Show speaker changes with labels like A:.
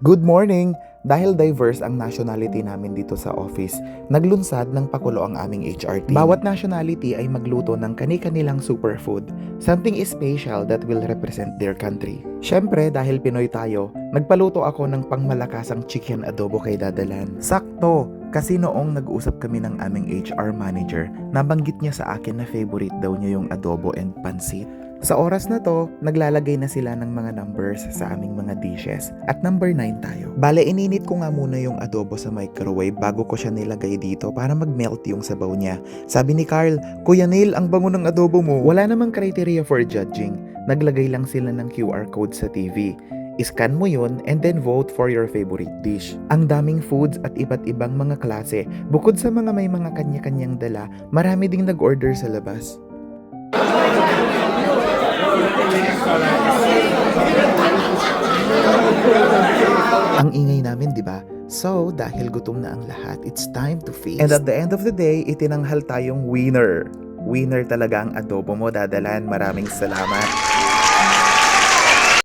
A: Good morning! Dahil diverse ang nationality namin dito sa office, naglunsad ng pakulo ang aming HR team. Bawat nationality ay magluto ng kani-kanilang superfood, something special that will represent their country. Syempre, dahil Pinoy tayo, nagpaluto ako ng pangmalakasang chicken adobo kay Dadalan. Sakto! Kasi noong nag-usap kami ng aming HR manager, nabanggit niya sa akin na favorite daw niya yung adobo and pansit. Sa oras na to, naglalagay na sila ng mga numbers sa aming mga dishes. At number 9 tayo. Bale, ininit ko nga muna yung adobo sa microwave bago ko siya nilagay dito para mag-melt yung sabaw niya. Sabi ni Carl, Kuya Neil, ang bango ng adobo mo. Wala namang criteria for judging. Naglagay lang sila ng QR code sa TV. I-scan mo yun and then vote for your favorite dish. Ang daming foods at iba't ibang mga klase. Bukod sa mga may mga kanya-kanyang dala, marami ding nag-order sa labas. Ang ingay namin, di ba? So, dahil gutom na ang lahat, it's time to feast. And at the end of the day, itinanghal tayong winner. Winner talaga ang adobo mo, Dadalan. Maraming salamat.